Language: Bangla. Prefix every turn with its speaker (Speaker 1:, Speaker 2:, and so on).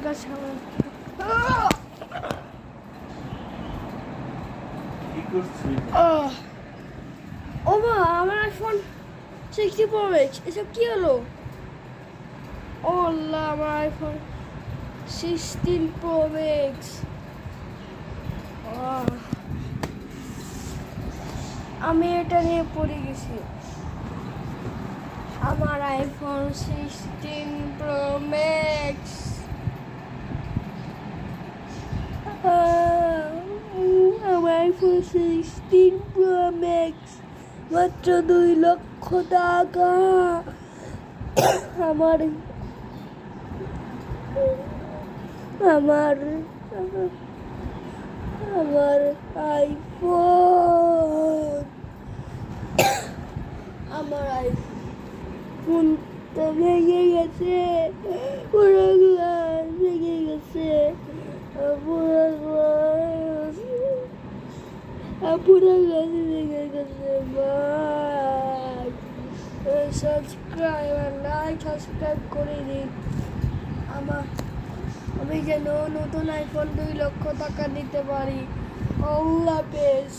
Speaker 1: কাছে ও মা, আমার আইফোন 60 প্রো ম্যাক্স, এসব কি হলো? ও আল্লাহ, আমার আইফোন 16 প্রো ম্যাক্স। আমি এটা নিয়ে পড়ে গেছি। আমার আইফোন 16 প্রো ম্যাক্স, আমার আইফোন 16 প্রো ম্যাক্স, মাত্র 2 লক্ষ টাকা। আমার আমার আমার আইফোন আমার আইফোন তো ভেঙে গেছে, পুরো গ্লাস ভেঙে গেছে, পুরো গ্লাস ভেঙে গেছে। সাবস্ক্রাইব করে দিন। আমি যেন নতুন আইফোন 2 লক্ষ টাকা দিতে পারি। আল্লাহ হাফেজ।